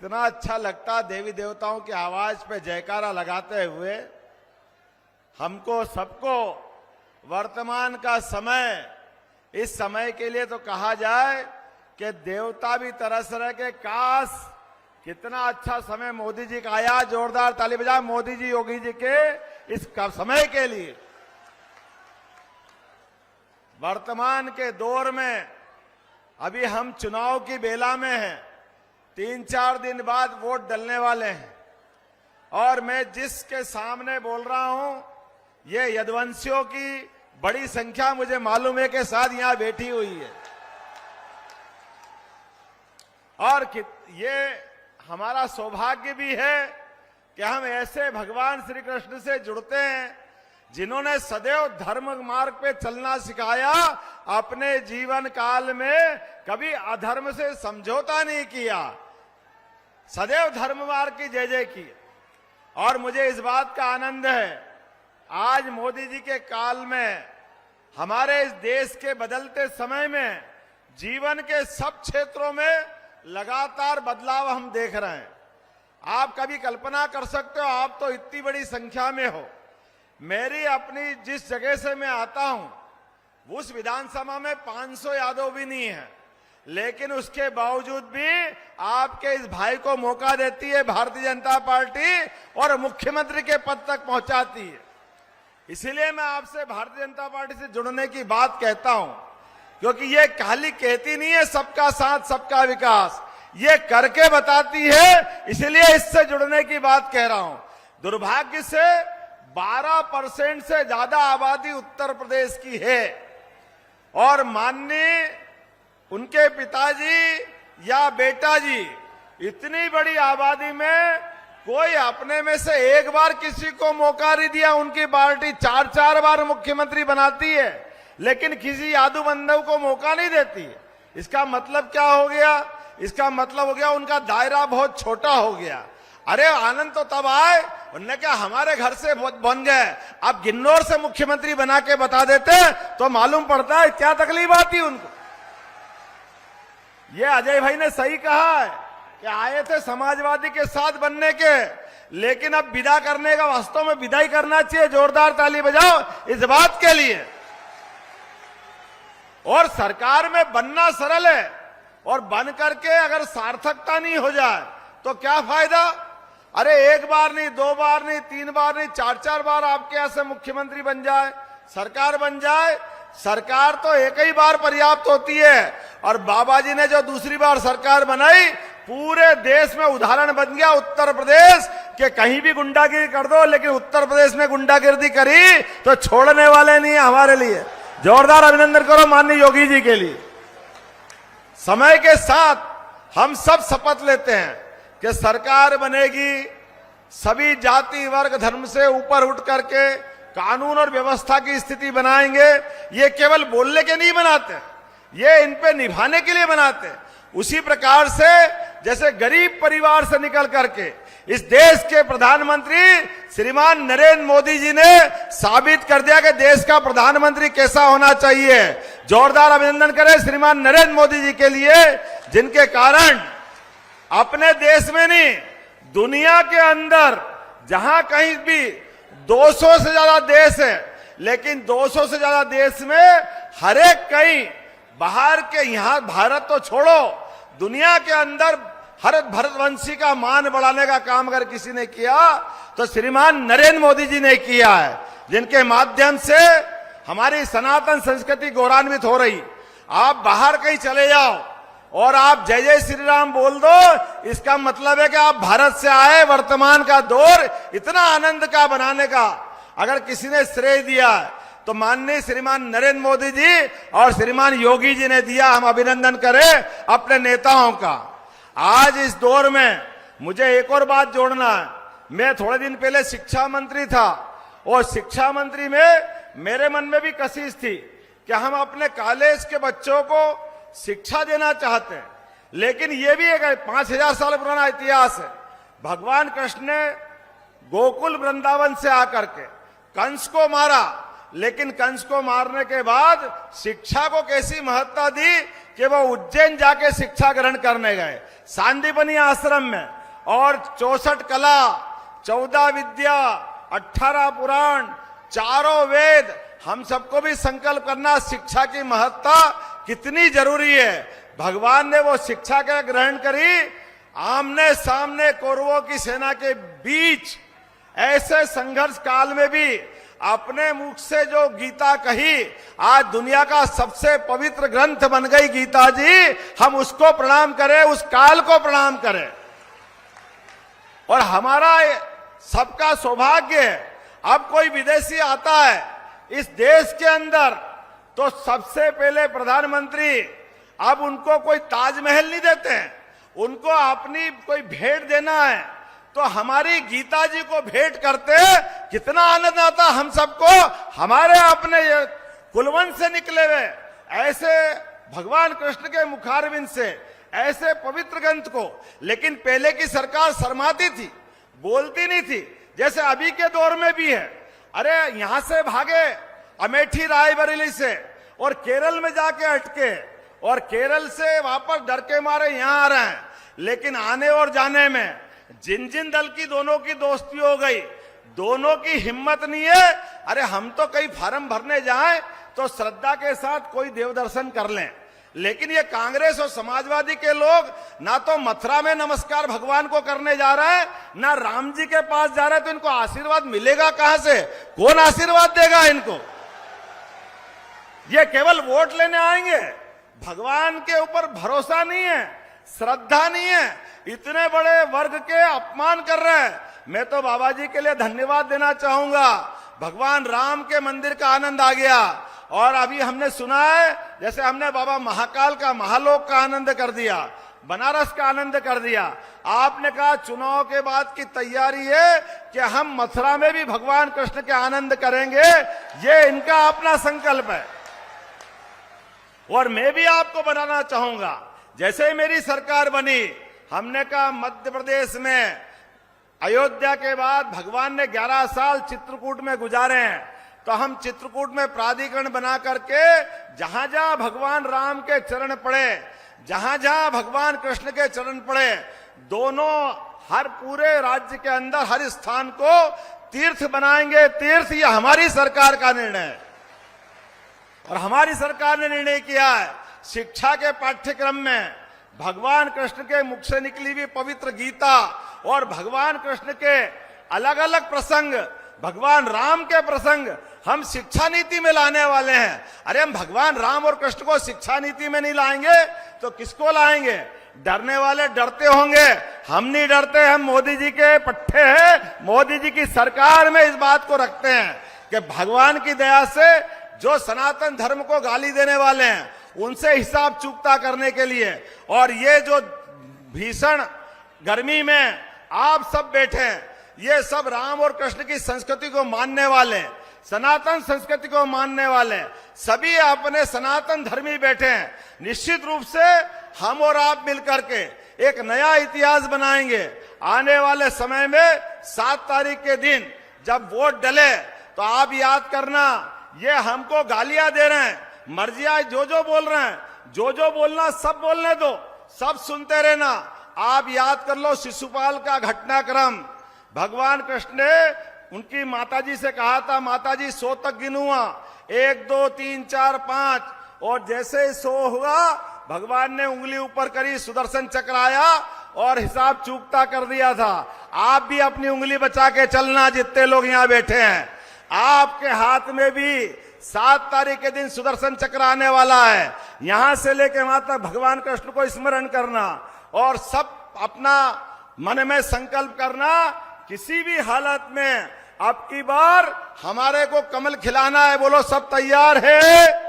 कितना अच्छा लगता देवी देवताओं की आवाज पे जयकारा लगाते हुए। हमको सबको वर्तमान का समय, इस समय के लिए तो कहा जाए कि देवता भी तरस रहे के काश कितना अच्छा समय मोदी जी का आया। जोरदार ताली बजाओ मोदी जी, योगी जी के इस समय के लिए। वर्तमान के दौर में अभी हम चुनाव की बेला में हैं, 3-4 दिन बाद वोट डलने वाले हैं और मैं जिसके सामने बोल रहा हूं ये यदुवंशियों की बड़ी संख्या मुझे मालूम है कि साथ यहां बैठी हुई है। और ये हमारा सौभाग्य भी है कि हम ऐसे भगवान श्री कृष्ण से जुड़ते हैं जिन्होंने सदैव धर्म मार्ग पे चलना सिखाया। अपने जीवन काल में कभी अधर्म से समझौता नहीं किया, सदैव धर्म मार्ग की जय जय की। और मुझे इस बात का आनंद है आज मोदी जी के काल में, हमारे इस देश के बदलते समय में जीवन के सब क्षेत्रों में लगातार बदलाव हम देख रहे हैं। आप कभी कल्पना कर सकते हो, आप तो इतनी बड़ी संख्या में हो। मेरी अपनी जिस जगह से मैं आता हूं उस विधानसभा में 500 यादव भी नहीं है, लेकिन उसके बावजूद भी आपके इस भाई को मौका देती है भारतीय जनता पार्टी और मुख्यमंत्री के पद तक पहुंचाती है। इसीलिए मैं आपसे भारतीय जनता पार्टी से जुड़ने की बात कहता हूं, क्योंकि ये खाली कहती नहीं है सबका साथ सबका विकास, ये करके बताती है। इसलिए इससे जुड़ने की बात कह रहा हूं। दुर्भाग्य से 12% से ज्यादा आबादी उत्तर प्रदेश की है और माननीय उनके पिताजी या बेटा जी इतनी बड़ी आबादी में कोई अपने में से एक बार किसी को मौका नहीं दिया। उनकी पार्टी 4-4 बार मुख्यमंत्री बनाती है लेकिन किसी यादव बंधु को मौका नहीं देती। इसका मतलब क्या हो गया? इसका मतलब हो गया उनका दायरा बहुत छोटा हो गया। अरे आनंद तो तब आए, उन्होंने कहा हमारे घर से बन गए, अब गिन्नौर से मुख्यमंत्री बना के बता देते तो मालूम पड़ता है क्या तकलीफ आती उनको। ये अजय भाई ने सही कहा है कि आए थे समाजवादी के साथ बनने के, लेकिन अब विदा करने का वास्तव में विदाई करना चाहिए। जोरदार ताली बजाओ इस बात के लिए। और सरकार में बनना सरल है और बन करके अगर सार्थकता नहीं हो जाए तो क्या फायदा? अरे एक बार नहीं, 2 बार नहीं, 3 बार नहीं, 4-4 बार आपके यहां से मुख्यमंत्री बन जाए, सरकार बन जाए। सरकार तो एक ही बार पर्याप्त होती है। और बाबा जी ने जो दूसरी बार सरकार बनाई पूरे देश में उदाहरण बन गया उत्तर प्रदेश के। कहीं भी गुंडागिरी कर दो, लेकिन उत्तर प्रदेश में गुंडागिरी करी तो छोड़ने वाले नहीं है हमारे लिए। जोरदार अभिनंदन करो माननीय योगी जी के लिए। समय के साथ हम सब शपथ लेते हैं कि सरकार बनेगी, सभी जाति वर्ग धर्म से ऊपर उठ करके कानून और व्यवस्था की स्थिति बनाएंगे। ये केवल बोलने के नहीं बनाते, ये इन पे निभाने के लिए बनाते। उसी प्रकार से जैसे गरीब परिवार से निकल करके इस देश के प्रधानमंत्री श्रीमान नरेंद्र मोदी जी ने साबित कर दिया कि देश का प्रधानमंत्री कैसा होना चाहिए। जोरदार अभिनंदन करें श्रीमान नरेंद्र मोदी जी के लिए, जिनके कारण अपने देश में नहीं दुनिया के अंदर जहां कहीं भी 200 से ज्यादा देश है, लेकिन 200 से ज्यादा देश में हर एक कहीं बाहर के, यहां भारत तो छोड़ो, दुनिया के अंदर हर भारतवंशी का मान बढ़ाने का काम अगर किसी ने किया तो श्रीमान नरेंद्र मोदी जी ने किया है, जिनके माध्यम से हमारी सनातन संस्कृति गौरवान्वित हो रही। आप बाहर कहीं चले जाओ और आप जय जय श्री राम बोल दो, इसका मतलब है कि आप भारत से आए। वर्तमान का दौर इतना आनंद का बनाने का अगर किसी ने श्रेय दिया तो माननीय श्रीमान नरेंद्र मोदी जी और श्रीमान योगी जी ने दिया। हम अभिनंदन करें अपने नेताओं का। आज इस दौर में मुझे एक और बात जोड़ना है। मैं थोड़े दिन पहले शिक्षा मंत्री था और शिक्षा मंत्री में मेरे मन में भी कशिश थी कि हम अपने कॉलेज के बच्चों को शिक्षा देना चाहते हैं, लेकिन ये भी एक 5000 साल पुराना इतिहास है। भगवान कृष्ण ने गोकुल वृंदावन से आकर के कंस को मारा, लेकिन कंस को मारने के बाद शिक्षा को कैसी महत्ता दी कि वो उज्जैन जाके शिक्षा ग्रहण करने गए सांदीपनी आश्रम में, और 64 कला, 14 विद्या, 18 पुराण, 4 वेद, हम सबको भी संकल्प करना शिक्षा की महत्ता कितनी जरूरी है। भगवान ने वो शिक्षा का ग्रहण करी, आमने सामने कौरवों की सेना के बीच ऐसे संघर्ष काल में भी अपने मुख से जो गीता कही, आज दुनिया का सबसे पवित्र ग्रंथ बन गई गीता जी। हम उसको प्रणाम करें, उस काल को प्रणाम करें। और हमारा सबका सौभाग्य है, अब कोई विदेशी आता है इस देश के अंदर तो सबसे पहले प्रधानमंत्री अब उनको कोई ताजमहल नहीं देते हैं, उनको अपनी कोई भेंट देना है तो हमारी गीता जी को भेंट करते, कितना आनंद आता हम सबको। हमारे अपने कुलवंश से निकले हुए ऐसे भगवान कृष्ण के मुखारविंद से ऐसे पवित्र ग्रंथ को, लेकिन पहले की सरकार शर्माती थी, बोलती नहीं थी, जैसे अभी के दौर में भी है। अरे यहां से भागे अमेठी रायबरेली से और केरल में जाके अटके, और केरल से वापस डर के मारे यहां आ रहे हैं। लेकिन आने और जाने में जिन जिन दल की दोनों की दोस्ती हो गई, दोनों की हिम्मत नहीं है। अरे हम तो कई फार्म भरने जाएं तो श्रद्धा के साथ कोई देव दर्शन कर लें, लेकिन ये कांग्रेस और समाजवादी के लोग ना तो मथुरा में नमस्कार भगवान को करने जा रहे हैं, ना राम जी के पास जा रहे हैं, तो इनको आशीर्वाद मिलेगा कहां से? कौन आशीर्वाद देगा इनको? ये केवल वोट लेने आएंगे, भगवान के ऊपर भरोसा नहीं है, श्रद्धा नहीं है, इतने बड़े वर्ग के अपमान कर रहे हैं। मैं तो बाबा जी के लिए धन्यवाद देना चाहूंगा, भगवान राम के मंदिर का आनंद आ गया। और अभी हमने सुना है, जैसे हमने बाबा महाकाल का, महालोक का आनंद कर दिया, बनारस का आनंद कर दिया। आपने कहा चुनाव के बाद की तैयारी है कि हम मथुरा में भी भगवान कृष्ण के आनंद करेंगे, ये इनका अपना संकल्प है। और मैं भी आपको बनाना चाहूंगा, जैसे ही मेरी सरकार बनी, हमने कहा मध्य प्रदेश में अयोध्या के बाद भगवान ने 11 साल चित्रकूट में गुजारे हैं, तो हम चित्रकूट में प्राधिकरण बना करके जहां जहां भगवान राम के चरण पड़े, जहां जहां भगवान कृष्ण के चरण पड़े, दोनों हर पूरे राज्य के अंदर हर स्थान को तीर्थ बनाएंगे। तीर्थ ये हमारी सरकार का निर्णय है, और हमारी सरकार ने निर्णय किया है शिक्षा के पाठ्यक्रम में भगवान कृष्ण के मुख से निकली हुई पवित्र गीता और भगवान कृष्ण के अलग अलग प्रसंग, भगवान राम के प्रसंग हम शिक्षा नीति में लाने वाले हैं। अरे हम भगवान राम और कृष्ण को शिक्षा नीति में नहीं लाएंगे तो किसको लाएंगे? डरने वाले डरते होंगे, हम नहीं डरते, हम मोदी जी के पट्टे हैं, मोदी जी की सरकार में इस बात को रखते हैं कि भगवान की दया से जो सनातन धर्म को गाली देने वाले हैं उनसे हिसाब चुकता करने के लिए, और ये जो भीषण गर्मी में आप सब बैठे हैं, ये सब राम और कृष्ण की संस्कृति को मानने वाले, सनातन संस्कृति को मानने वाले सभी अपने सनातन धर्मी बैठे हैं। निश्चित रूप से हम और आप मिलकर के एक नया इतिहास बनाएंगे। आने वाले समय में 7 तारीख के दिन जब वोट डले तो आप याद करना, ये हमको गालियां दे रहे हैं, मर्जिया जो बोल रहे हैं, जो बोलना सब बोलने दो, सब सुनते रहना। आप याद कर लो शिशुपाल का घटनाक्रम, भगवान कृष्ण ने उनकी माताजी से कहा था, माताजी 100 तक गिनूंगा, 1 2 3 4 5, और जैसे 100 हुआ भगवान ने उंगली ऊपर करी, सुदर्शन चक्र आया और हिसाब चूकता कर दिया था। आप भी अपनी उंगली बचा के चलना, जितने लोग यहाँ बैठे हैं, आपके हाथ में भी 7 तारीख के दिन सुदर्शन चक्र आने वाला है। यहां से लेके वहां तक भगवान कृष्ण को स्मरण करना और सब अपना मन में संकल्प करना, किसी भी हालत में अब की बार हमारे को कमल खिलाना है। बोलो सब तैयार है?